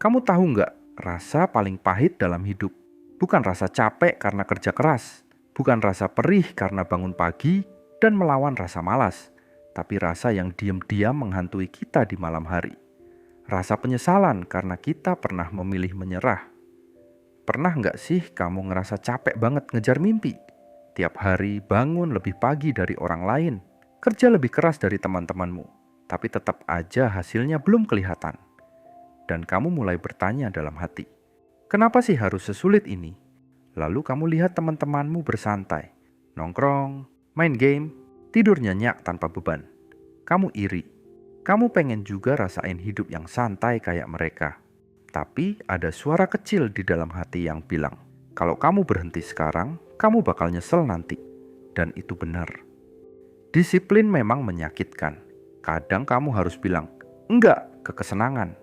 Kamu tahu nggak, rasa paling pahit dalam hidup bukan rasa capek karena kerja keras, bukan rasa perih karena bangun pagi dan melawan rasa malas, tapi rasa yang diam-diam menghantui kita di malam hari. Rasa penyesalan karena kita pernah memilih menyerah. Pernah nggak sih kamu ngerasa capek banget ngejar mimpi? Tiap hari bangun lebih pagi dari orang lain, kerja lebih keras dari teman-temanmu, tapi tetap aja hasilnya belum kelihatan. Dan kamu mulai bertanya dalam hati, kenapa sih harus sesulit ini? Lalu kamu lihat teman-temanmu bersantai, nongkrong, main game, tidur nyenyak tanpa beban. Kamu iri. Kamu pengen juga rasain hidup yang santai kayak mereka. Tapi ada suara kecil di dalam hati yang bilang, kalau kamu berhenti sekarang, kamu bakal nyesel nanti. Dan itu benar. Disiplin memang menyakitkan. Kadang kamu harus bilang, enggak ke kesenangan.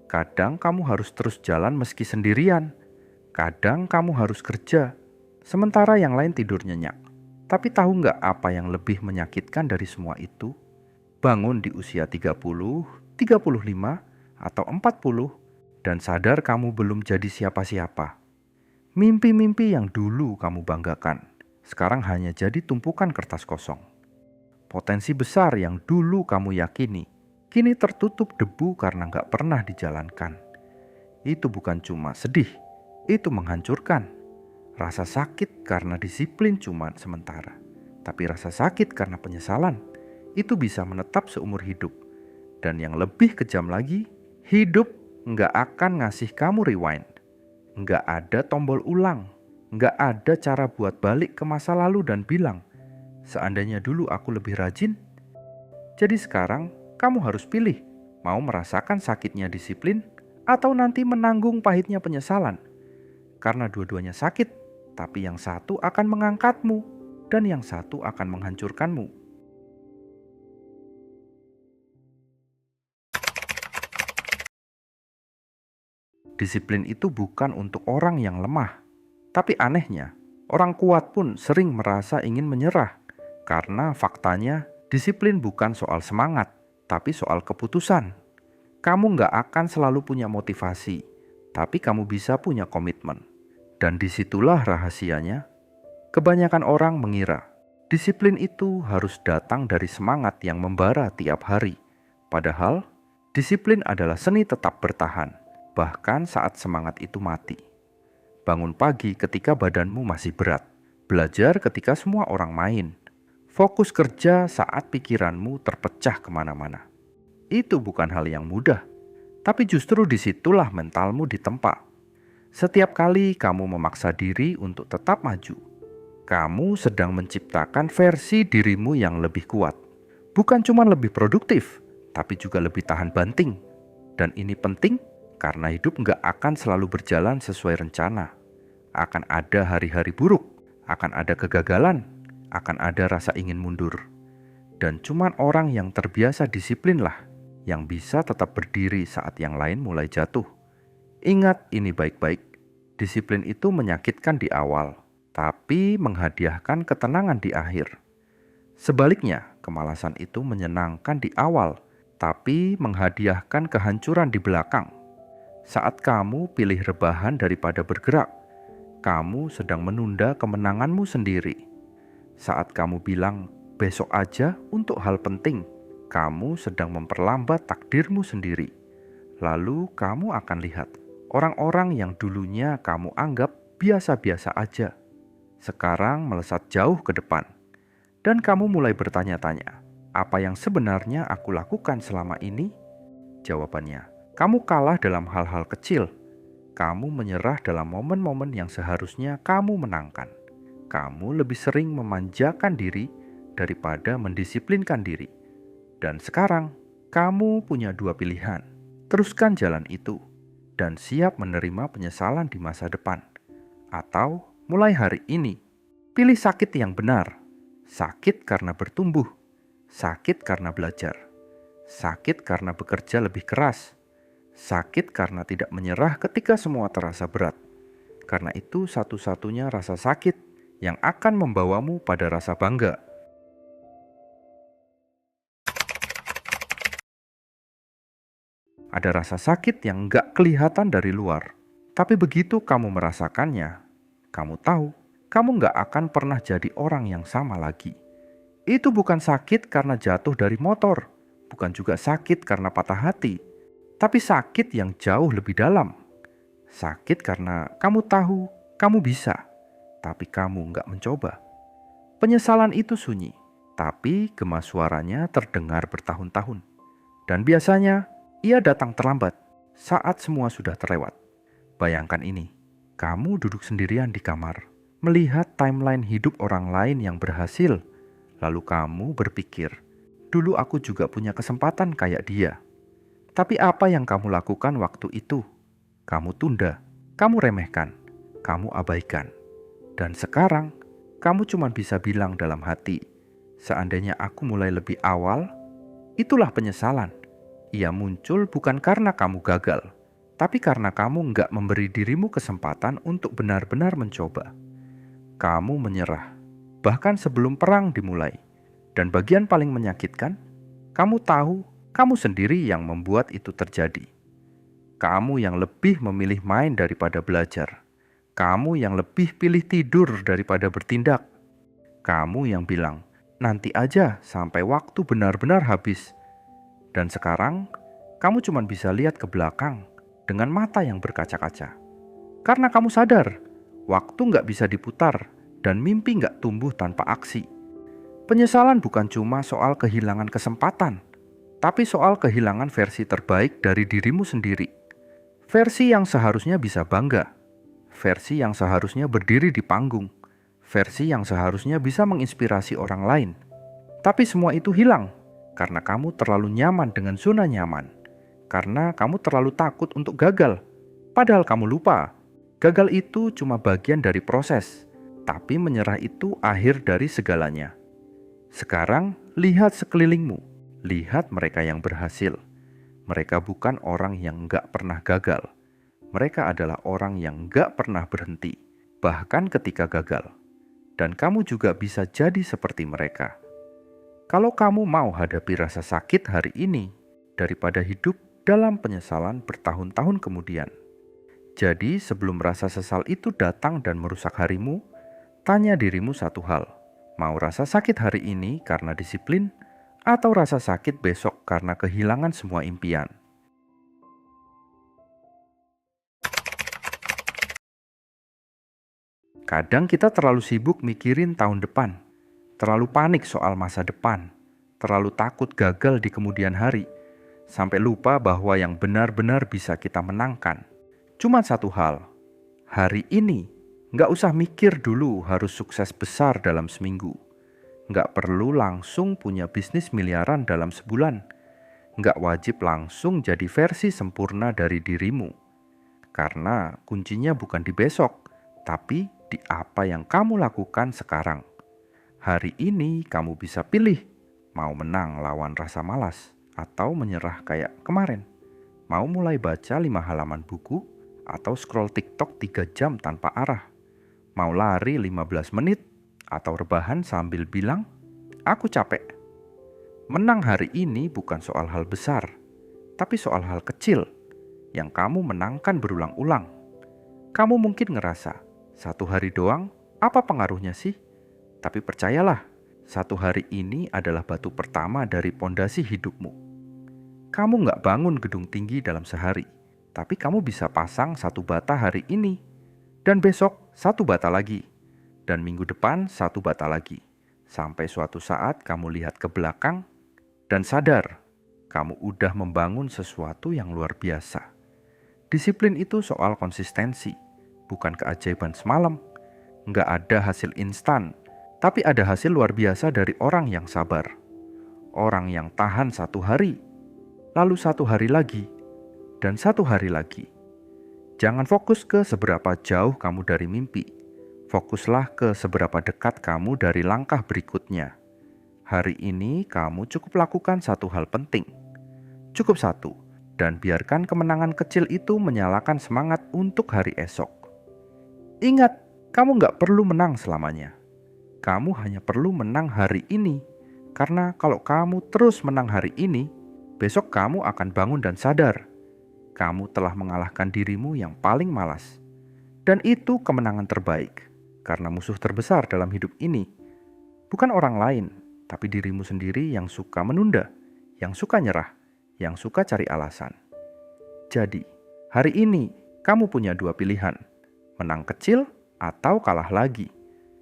Kadang kamu harus terus jalan meski sendirian. Kadang kamu harus kerja, sementara yang lain tidur nyenyak. Tapi tahu nggak apa yang lebih menyakitkan dari semua itu? Bangun di usia 30, 35, atau 40, dan sadar kamu belum jadi siapa-siapa. Mimpi-mimpi yang dulu kamu banggakan, sekarang hanya jadi tumpukan kertas kosong. Potensi besar yang dulu kamu yakini, kini tertutup debu karena nggak pernah dijalankan. Itu bukan cuma sedih, itu menghancurkan. Rasa sakit karena disiplin cuma sementara, tapi rasa sakit karena penyesalan, itu bisa menetap seumur hidup. Dan yang lebih kejam lagi, hidup nggak akan ngasih kamu rewind. Nggak ada tombol ulang, nggak ada cara buat balik ke masa lalu dan bilang, seandainya dulu aku lebih rajin. Jadi sekarang kamu harus pilih, mau merasakan sakitnya disiplin atau nanti menanggung pahitnya penyesalan. Karena dua-duanya sakit, tapi yang satu akan mengangkatmu dan yang satu akan menghancurkanmu. Disiplin itu bukan untuk orang yang lemah, tapi anehnya, orang kuat pun sering merasa ingin menyerah. Karena faktanya, disiplin bukan soal semangat, tapi soal keputusan. Kamu nggak akan selalu punya motivasi, tapi kamu bisa punya komitmen. Dan disitulah rahasianya. Kebanyakan orang mengira disiplin itu harus datang dari semangat yang membara tiap hari. Padahal disiplin adalah seni tetap bertahan, bahkan saat semangat itu mati. Bangun pagi ketika badanmu masih berat, belajar ketika semua orang main, fokus kerja saat pikiranmu terpecah kemana-mana. Itu bukan hal yang mudah, tapi justru disitulah mentalmu ditempa. Setiap kali kamu memaksa diri untuk tetap maju, kamu sedang menciptakan versi dirimu yang lebih kuat. Bukan cuma lebih produktif, tapi juga lebih tahan banting. Dan ini penting karena hidup nggak akan selalu berjalan sesuai rencana. Akan ada hari-hari buruk, akan ada kegagalan, akan ada rasa ingin mundur. Dan cuma orang yang terbiasa disiplinlah yang bisa tetap berdiri saat yang lain mulai jatuh. Ingat ini baik-baik, disiplin itu menyakitkan di awal, tapi menghadiahkan ketenangan di akhir. Sebaliknya, kemalasan itu menyenangkan di awal, tapi menghadiahkan kehancuran di belakang. Saat kamu pilih rebahan daripada bergerak, kamu sedang menunda kemenanganmu sendiri. Saat kamu bilang besok aja untuk hal penting, kamu sedang memperlambat takdirmu sendiri. Lalu kamu akan lihat orang-orang yang dulunya kamu anggap biasa-biasa aja, sekarang melesat jauh ke depan. Dan kamu mulai bertanya-tanya, apa yang sebenarnya aku lakukan selama ini? Jawabannya, kamu kalah dalam hal-hal kecil. Kamu menyerah dalam momen-momen yang seharusnya kamu menangkan. Kamu lebih sering memanjakan diri daripada mendisiplinkan diri. Dan sekarang, kamu punya dua pilihan. Teruskan jalan itu dan siap menerima penyesalan di masa depan. Atau mulai hari ini, pilih sakit yang benar. Sakit karena bertumbuh, sakit karena belajar, sakit karena bekerja lebih keras, sakit karena tidak menyerah ketika semua terasa berat. Karena itu satu-satunya rasa sakit yang akan membawamu pada rasa bangga. Ada rasa sakit yang nggak kelihatan dari luar. Tapi begitu kamu merasakannya, kamu tahu, kamu nggak akan pernah jadi orang yang sama lagi. Itu bukan sakit karena jatuh dari motor, bukan juga sakit karena patah hati, tapi sakit yang jauh lebih dalam. Sakit karena kamu tahu kamu bisa, tapi kamu nggak mencoba. Penyesalan itu sunyi, tapi gema suaranya terdengar bertahun-tahun. Dan biasanya ia datang terlambat saat semua sudah terlewat. Bayangkan ini, kamu duduk sendirian di kamar, melihat timeline hidup orang lain yang berhasil. Lalu kamu berpikir, dulu aku juga punya kesempatan kayak dia. Tapi apa yang kamu lakukan waktu itu? Kamu tunda, kamu remehkan, kamu abaikan. Dan sekarang, kamu cuma bisa bilang dalam hati, seandainya aku mulai lebih awal, itulah penyesalan. Ia muncul bukan karena kamu gagal, tapi karena kamu nggak memberi dirimu kesempatan untuk benar-benar mencoba. Kamu menyerah, bahkan sebelum perang dimulai. Dan bagian paling menyakitkan, kamu tahu kamu sendiri yang membuat itu terjadi. Kamu yang lebih memilih main daripada belajar. Kamu yang lebih pilih tidur daripada bertindak. Kamu yang bilang, nanti aja sampai waktu benar-benar habis. Dan sekarang, kamu cuma bisa lihat ke belakang dengan mata yang berkaca-kaca. Karena kamu sadar, waktu nggak bisa diputar dan mimpi nggak tumbuh tanpa aksi. Penyesalan bukan cuma soal kehilangan kesempatan, tapi soal kehilangan versi terbaik dari dirimu sendiri. Versi yang seharusnya bisa bangga, versi yang seharusnya berdiri di panggung, versi yang seharusnya bisa menginspirasi orang lain. Tapi semua itu hilang karena kamu terlalu nyaman dengan zona nyaman. Karena kamu terlalu takut untuk gagal. Padahal kamu lupa, gagal itu cuma bagian dari proses, tapi menyerah itu akhir dari segalanya. Sekarang lihat sekelilingmu, lihat mereka yang berhasil. Mereka bukan orang yang gak pernah gagal. Mereka adalah orang yang gak pernah berhenti, bahkan ketika gagal. Dan kamu juga bisa jadi seperti mereka. Kalau kamu mau hadapi rasa sakit hari ini, daripada hidup dalam penyesalan bertahun-tahun kemudian. Jadi sebelum rasa sesal itu datang dan merusak harimu, tanya dirimu satu hal. Mau rasa sakit hari ini karena disiplin, atau rasa sakit besok karena kehilangan semua impian? Kadang kita terlalu sibuk mikirin tahun depan, terlalu panik soal masa depan, terlalu takut gagal di kemudian hari, sampai lupa bahwa yang benar-benar bisa kita menangkan cuma satu hal. Hari ini, nggak usah mikir dulu harus sukses besar dalam seminggu. Nggak perlu langsung punya bisnis miliaran dalam sebulan. Nggak wajib langsung jadi versi sempurna dari dirimu. Karena kuncinya bukan di besok, tapi di apa yang kamu lakukan sekarang. Hari ini kamu bisa pilih, mau menang lawan rasa malas, atau menyerah kayak kemarin. Mau mulai baca 5 halaman buku atau scroll TikTok 3 jam tanpa arah. Mau lari 15 menit atau rebahan sambil bilang, aku capek. Menang hari ini bukan soal hal besar, tapi soal hal kecil yang kamu menangkan berulang-ulang. Kamu mungkin ngerasa, satu hari doang, apa pengaruhnya sih? Tapi percayalah, satu hari ini adalah batu pertama dari pondasi hidupmu. Kamu nggak bangun gedung tinggi dalam sehari, tapi kamu bisa pasang 1 bata hari ini, dan besok 1 bata lagi, dan minggu depan 1 bata lagi, sampai suatu saat kamu lihat ke belakang dan sadar, kamu udah membangun sesuatu yang luar biasa. Disiplin itu soal konsistensi, bukan keajaiban semalam. Nggak ada hasil instan, tapi ada hasil luar biasa dari orang yang sabar. Orang yang tahan 1 hari, lalu 1 hari lagi, dan 1 hari lagi. Jangan fokus ke seberapa jauh kamu dari mimpi. Fokuslah ke seberapa dekat kamu dari langkah berikutnya. Hari ini kamu cukup lakukan 1 hal penting. Cukup 1, dan biarkan kemenangan kecil itu menyalakan semangat untuk hari esok. Ingat, kamu nggak perlu menang selamanya. Kamu hanya perlu menang hari ini. Karena kalau kamu terus menang hari ini, besok kamu akan bangun dan sadar, kamu telah mengalahkan dirimu yang paling malas. Dan itu kemenangan terbaik, karena musuh terbesar dalam hidup ini bukan orang lain, tapi dirimu sendiri yang suka menunda, yang suka nyerah, yang suka cari alasan. Jadi, hari ini kamu punya dua pilihan, menang kecil atau kalah lagi,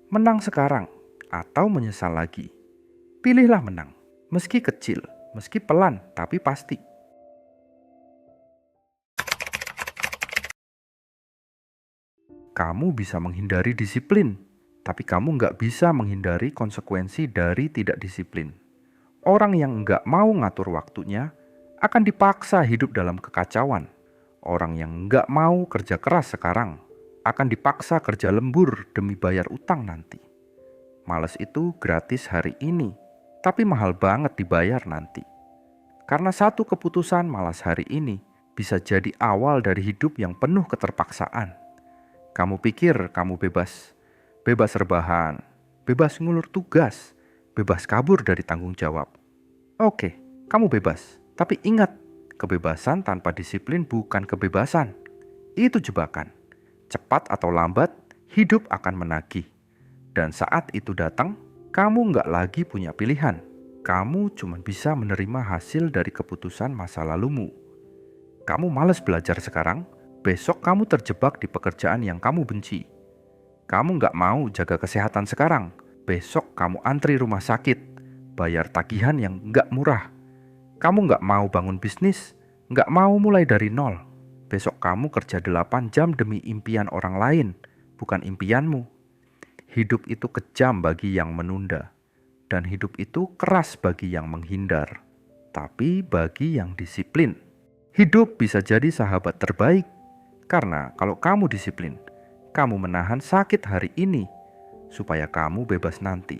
menang sekarang atau menyesal lagi. Pilihlah menang, meski kecil, meski pelan, tapi pasti. Kamu bisa menghindari disiplin, tapi kamu nggak bisa menghindari konsekuensi dari tidak disiplin. Orang yang nggak mau ngatur waktunya akan dipaksa hidup dalam kekacauan. Orang yang nggak mau kerja keras sekarang akan dipaksa kerja lembur demi bayar utang nanti. Males itu gratis hari ini, tapi mahal banget dibayar nanti. Karena satu keputusan malas hari ini bisa jadi awal dari hidup yang penuh keterpaksaan. Kamu pikir kamu bebas rebahan, bebas ngulur tugas, bebas kabur dari tanggung jawab. Oke, kamu bebas, tapi ingat, kebebasan tanpa disiplin bukan kebebasan. Itu jebakan. Cepat atau lambat, hidup akan menagih. Dan saat itu datang, kamu nggak lagi punya pilihan. Kamu cuma bisa menerima hasil dari keputusan masa lalumu. Kamu malas belajar sekarang, besok kamu terjebak di pekerjaan yang kamu benci. Kamu nggak mau jaga kesehatan sekarang, besok kamu antri rumah sakit, bayar tagihan yang nggak murah. Kamu nggak mau bangun bisnis, nggak mau mulai dari nol. Besok kamu kerja 8 jam demi impian orang lain, bukan impianmu. Hidup itu kejam bagi yang menunda, dan hidup itu keras bagi yang menghindar. Tapi bagi yang disiplin, hidup bisa jadi sahabat terbaik. Karena kalau kamu disiplin, kamu menahan sakit hari ini supaya kamu bebas nanti.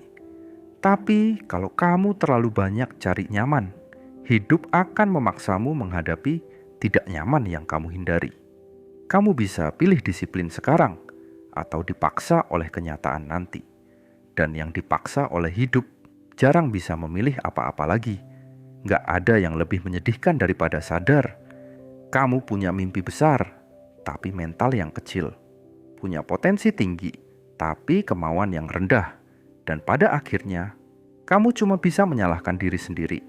Tapi kalau kamu terlalu banyak cari nyaman, hidup akan memaksamu menghadapi tidak nyaman yang kamu hindari. Kamu bisa pilih disiplin sekarang atau dipaksa oleh kenyataan nanti. Dan yang dipaksa oleh hidup jarang bisa memilih apa-apa lagi. Gak ada yang lebih menyedihkan daripada sadar kamu punya mimpi besar, tapi mental yang kecil, punya potensi tinggi, tapi kemauan yang rendah, dan pada akhirnya, kamu cuma bisa menyalahkan diri sendiri.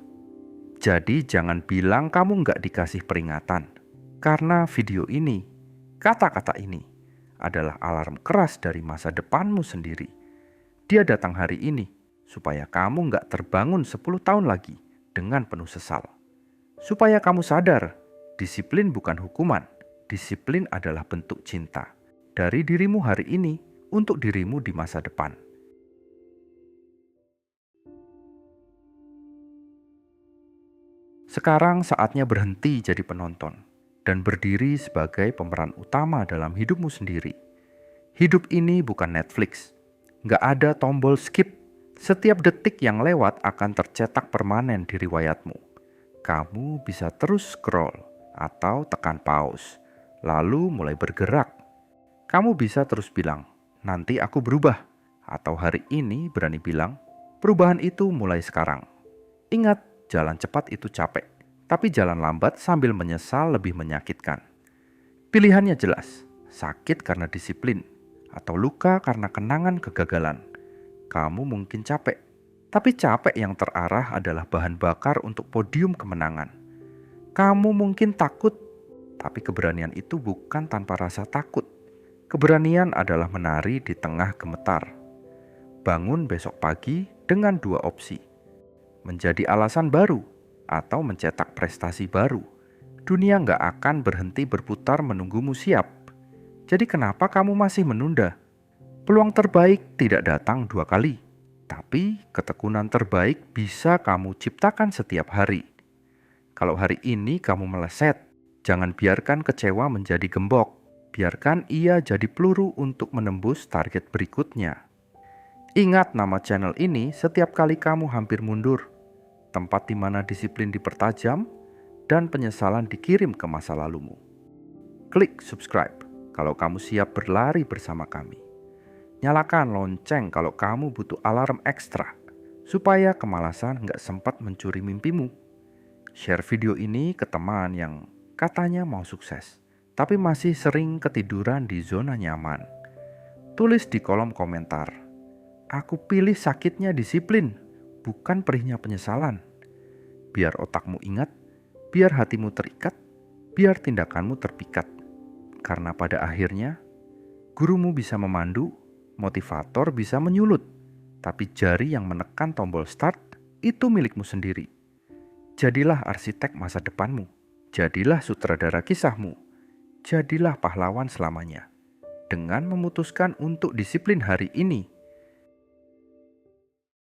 Jadi jangan bilang kamu nggak dikasih peringatan, karena video ini, kata-kata ini, adalah alarm keras dari masa depanmu sendiri. Dia datang hari ini, supaya kamu nggak terbangun 10 tahun lagi dengan penuh sesal. Supaya kamu sadar, disiplin bukan hukuman. Disiplin adalah bentuk cinta dari dirimu hari ini untuk dirimu di masa depan. Sekarang saatnya berhenti jadi penonton dan berdiri sebagai pemeran utama dalam hidupmu sendiri. Hidup ini bukan Netflix. Nggak ada tombol skip. Setiap detik yang lewat akan tercetak permanen di riwayatmu. Kamu bisa terus scroll atau tekan pause, lalu mulai bergerak. Kamu bisa terus bilang, nanti aku berubah. Atau hari ini berani bilang, perubahan itu mulai sekarang. Ingat, jalan cepat itu capek. Tapi jalan lambat sambil menyesal lebih menyakitkan. Pilihannya jelas, sakit karena disiplin. Atau luka karena kenangan kegagalan. Kamu mungkin capek. Tapi capek yang terarah adalah bahan bakar untuk podium kemenangan. Kamu mungkin takut. Tapi keberanian itu bukan tanpa rasa takut. Keberanian adalah menari di tengah gemetar. Bangun besok pagi dengan 2 opsi. Menjadi alasan baru atau mencetak prestasi baru. Dunia nggak akan berhenti berputar menunggumu siap. Jadi kenapa kamu masih menunda? Peluang terbaik tidak datang 2 kali. Tapi ketekunan terbaik bisa kamu ciptakan setiap hari. Kalau hari ini kamu meleset, jangan biarkan kecewa menjadi gembok. Biarkan ia jadi peluru untuk menembus target berikutnya. Ingat nama channel ini setiap kali kamu hampir mundur. Tempat di mana disiplin dipertajam dan penyesalan dikirim ke masa lalumu. Klik subscribe kalau kamu siap berlari bersama kami. Nyalakan lonceng kalau kamu butuh alarm ekstra, supaya kemalasan nggak sempat mencuri mimpimu. Share video ini ke teman yang Katanya mau sukses, tapi masih sering ketiduran di zona nyaman. Tulis di kolom komentar, "Aku pilih sakitnya disiplin, bukan perihnya penyesalan." Biar otakmu ingat, biar hatimu terikat, biar tindakanmu terpikat. Karena pada akhirnya, gurumu bisa memandu, motivator bisa menyulut, tapi jari yang menekan tombol start itu milikmu sendiri. Jadilah arsitek masa depanmu, jadilah sutradara kisahmu, jadilah pahlawan selamanya. Dengan memutuskan untuk disiplin hari ini,